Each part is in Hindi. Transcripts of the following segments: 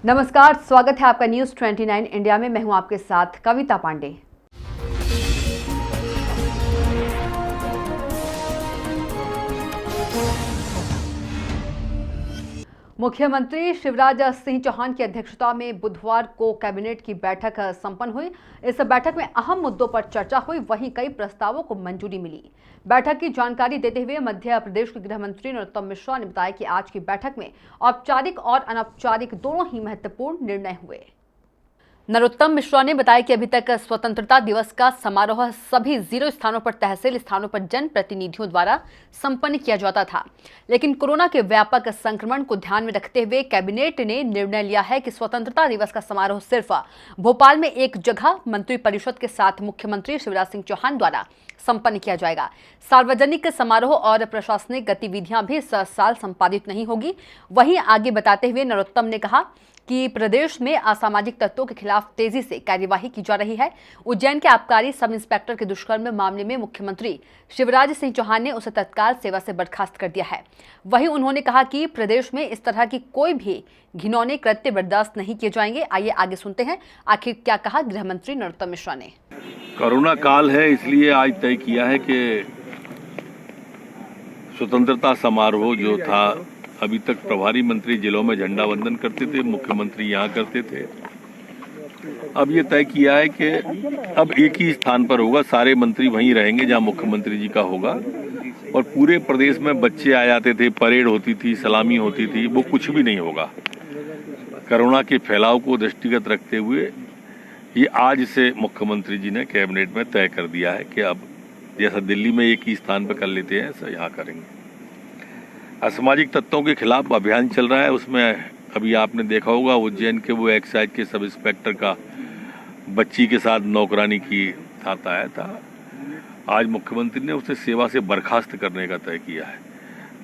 नमस्कार, स्वागत है आपका न्यूज़ 29 इंडिया में। मैं हूं आपके साथ कविता पांडे। मुख्यमंत्री शिवराज सिंह चौहान की अध्यक्षता में बुधवार को कैबिनेट की बैठक संपन्न हुई। इस बैठक में अहम मुद्दों पर चर्चा हुई, वहीं कई प्रस्तावों को मंजूरी मिली। बैठक की जानकारी देते हुए मध्य प्रदेश के गृह मंत्री नरोत्तम मिश्रा ने बताया कि आज की बैठक में औपचारिक और अनौपचारिक दोनों ही महत्वपूर्ण निर्णय हुए। नरोत्तम मिश्रा ने बताया कि अभी तक स्वतंत्रता दिवस का समारोह सभी 0 स्थानों पर तहसील स्थानों पर जनप्रतिनिधियों द्वारा संपन्न किया जाता था, लेकिन कोरोना के व्यापक संक्रमण को ध्यान में रखते हुए कैबिनेट ने निर्णय लिया है कि स्वतंत्रता दिवस का समारोह सिर्फ भोपाल में एक जगह मंत्रिपरिषद के साथ मुख्यमंत्री शिवराज सिंह चौहान द्वारा संपन्न किया जाएगा। सार्वजनिक समारोह और प्रशासनिक गतिविधियां भी इस साल संपादित नहीं होगी। वहीं आगे बताते हुए नरोत्तम ने कहा कि प्रदेश में असामाजिक तत्वों के खिलाफ तेजी से कार्यवाही की जा रही है। उज्जैन के आबकारी सब इंस्पेक्टर के दुष्कर्म मामले में मुख्यमंत्री शिवराज सिंह चौहान ने उसे तत्काल सेवा से बर्खास्त कर दिया है। वहीं उन्होंने कहा कि प्रदेश में इस तरह की कोई भी घिनौने कृत्य बर्दाश्त नहीं किए जाएंगे। आइए आगे सुनते हैं आखिर क्या कहा गृह मंत्री नरोत्तम मिश्रा ने। कोरोना काल है, इसलिए आज तय किया है कि स्वतंत्रता समारोह जो था, अभी तक प्रभारी मंत्री जिलों में झंडा वंदन करते थे, मुख्यमंत्री यहाँ करते थे। अब ये तय किया है कि अब एक ही स्थान पर होगा, सारे मंत्री वहीं रहेंगे जहाँ मुख्यमंत्री जी का होगा। और पूरे प्रदेश में बच्चे आ जाते थे, परेड होती थी, सलामी होती थी, वो कुछ भी नहीं होगा। कोरोना के फैलाव को दृष्टिगत रखते हुए ये आज से मुख्यमंत्री जी ने कैबिनेट में तय कर दिया है कि अब जैसा दिल्ली में एक ही स्थान पर कर लेते हैं, ऐसा यहाँ करेंगे। असामाजिक तत्वों के खिलाफ अभियान चल रहा है, उसमें अभी आपने देखा होगा उज्जैन के वो एक्साइज के सब इंस्पेक्टर का बच्ची के साथ नौकरानी की साथ आया था। आज मुख्यमंत्री ने उसे सेवा से बर्खास्त करने का तय किया है।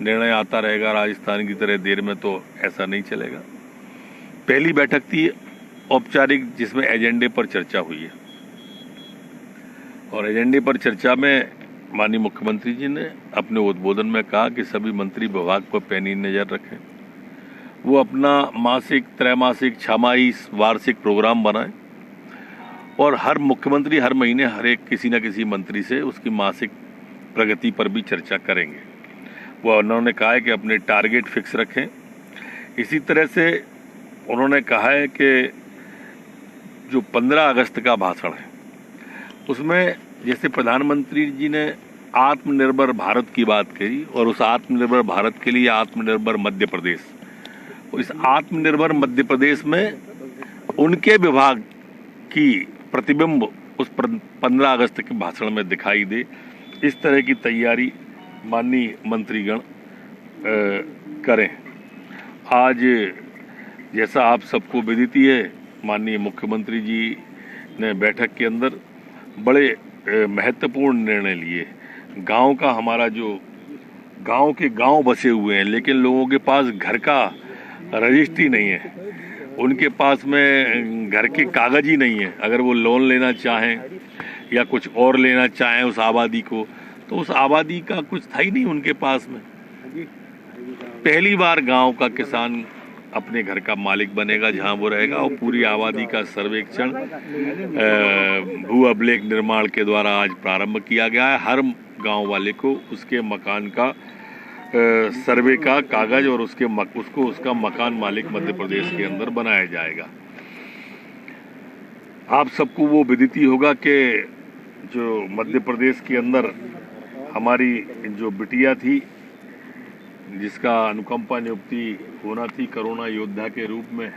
निर्णय आता रहेगा, राजस्थान की तरह देर में तो ऐसा नहीं चलेगा। पहली बैठक थी औपचारिक, जिसमें एजेंडे पर चर्चा हुई है, और एजेंडे पर चर्चा में माननीय मुख्यमंत्री जी ने अपने उद्बोधन में कहा कि सभी मंत्री विभाग पर पैनी नजर रखें, वो अपना मासिक, त्रैमासिक, छमाही, वार्षिक प्रोग्राम बनाएं, और हर मुख्यमंत्री हर महीने हर एक किसी न किसी मंत्री से उसकी मासिक प्रगति पर भी चर्चा करेंगे। वो उन्होंने कहा है कि अपने टारगेट फिक्स रखें। इसी तरह से उन्होंने कहा है कि जो 15 अगस्त का भाषण है, उसमें जैसे प्रधानमंत्री जी ने आत्मनिर्भर भारत की बात कही, और उस आत्मनिर्भर भारत के लिए आत्मनिर्भर मध्य प्रदेश, इस आत्मनिर्भर मध्य प्रदेश में उनके विभाग की प्रतिबिंब उस 15 अगस्त के भाषण में दिखाई दे, इस तरह की तैयारी माननीय मंत्रीगण करें। आज जैसा आप सबको विदित ही है, माननीय मुख्यमंत्री जी ने बैठक के अंदर बड़े महत्वपूर्ण निर्णय लिए। गांव का हमारा जो गांव के गांव बसे हुए हैं, लेकिन लोगों के पास घर का रजिस्ट्री नहीं है, उनके पास में घर के कागज ही नहीं है। अगर वो लोन लेना चाहें या कुछ और लेना चाहें उस आबादी को, तो उस आबादी का कुछ था ही नहीं उनके पास में। पहली बार गांव का किसान अपने घर का मालिक बनेगा जहां वो रहेगा, और पूरी आबादी का सर्वेक्षण भू अभिलेख निर्माण के द्वारा आज प्रारंभ किया गया है। हर गांव वाले को उसके मकान का सर्वे का कागज और उसका मकान मालिक मध्य प्रदेश के अंदर बनाया जाएगा। आप सबको वो विदित ही होगा कि जो मध्य प्रदेश के अंदर हमारी जो बिटिया थी, जिसका अनुकंपा नियुक्ति होना थी कोरोना योद्धा के रूप में,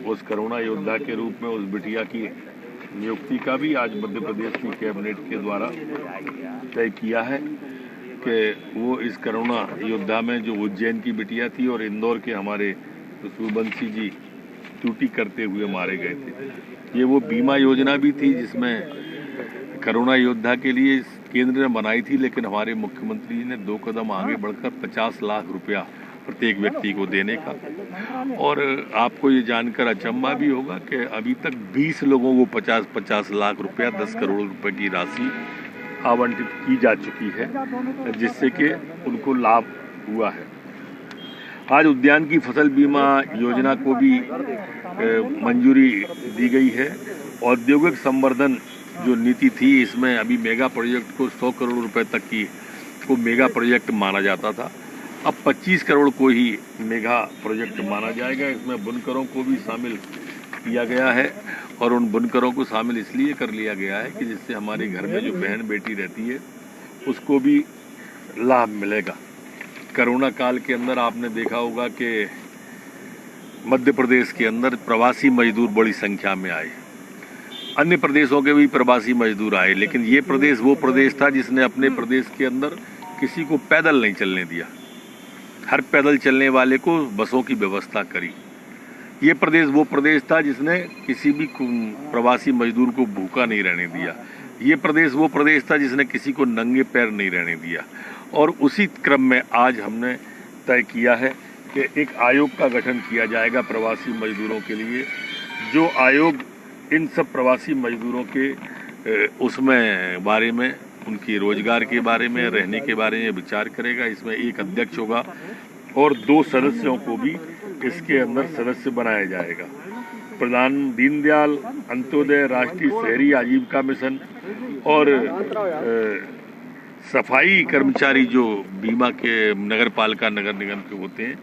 उस कोरोना योद्धा के रूप में उस बिटिया की नियुक्ति का भी आज मध्य प्रदेश की कैबिनेट के द्वारा तय किया है कि वो इस कोरोना योद्धा में जो उज्जैन की बिटिया थी और इंदौर के हमारे सूर्यवंशी जी ड्यूटी करते हुए मारे गए थे, ये वो बीमा योजना भी थी जिसमें कोरोना योद्धा के लिए केंद्र ने बनाई थी, लेकिन हमारे मुख्यमंत्री जी ने 2 कदम आगे बढ़कर 50 लाख रुपया प्रत्येक व्यक्ति को देने का। और आपको ये जानकर अचंभा भी होगा कि अभी तक 20 लोगों को 50-50 लाख रुपया, 10 करोड़ रुपए की राशि आवंटित की जा चुकी है, जिससे कि उनको लाभ हुआ है। आज उद्यान की फसल बीमा योजना को भी मंजूरी दी गई है। औद्योगिक संवर्धन जो नीति थी, इसमें अभी मेगा प्रोजेक्ट को 100 करोड़ रुपए तक की को मेगा प्रोजेक्ट माना जाता था। अब 25 करोड़ को ही मेगा प्रोजेक्ट माना जाएगा। इसमें बुनकरों को भी शामिल किया गया है और उन बुनकरों को शामिल इसलिए कर लिया गया है कि जिससे हमारे घर में जो बहन बेटी रहती है उसको भी लाभ मिलेगा। कोरोना काल के अंदर आपने देखा होगा कि मध्य प्रदेश के अंदर प्रवासी मजदूर बड़ी संख्या में आए, अन्य प्रदेशों के भी प्रवासी मजदूर आए, लेकिन ये प्रदेश वो प्रदेश था जिसने अपने प्रदेश के अंदर किसी को पैदल नहीं चलने दिया। हर पैदल चलने वाले को बसों की व्यवस्था करी। ये प्रदेश वो प्रदेश था जिसने किसी भी प्रवासी मजदूर को भूखा नहीं रहने दिया। ये प्रदेश वो प्रदेश था जिसने किसी को नंगे पैर नहीं रहने दिया। और उसी क्रम में आज हमने तय किया है कि एक आयोग का गठन किया जाएगा प्रवासी मजदूरों के लिए, जो आयोग इन सब प्रवासी मजदूरों के उसमें बारे में, उनकी रोजगार के बारे में, रहने के बारे में विचार करेगा। इसमें एक अध्यक्ष होगा और 2 सदस्यों को भी इसके अंदर सदस्य बनाया जाएगा। प्रधान दीनदयाल अंत्योदय राष्ट्रीय शहरी आजीविका मिशन और सफाई कर्मचारी जो बीमा के नगर पालिका नगर निगम के होते हैं,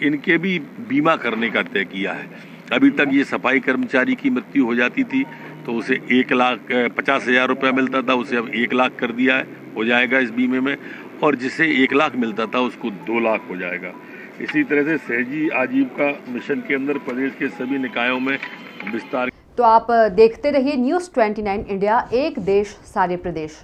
इनके भी बीमा करने का तय किया है। अभी तक ये सफाई कर्मचारी की मृत्यु हो जाती थी तो उसे 1,50,000 रुपया मिलता था, उसे अब 1 लाख कर दिया है, हो जाएगा इस बीमे में। और जिसे 1 लाख मिलता था उसको 2 लाख हो जाएगा। इसी तरह से शहरी आजीविका मिशन के अंदर प्रदेश के सभी निकायों में विस्तार। तो आप देखते रहिए न्यूज़ 29 इंडिया, एक देश सारे प्रदेश।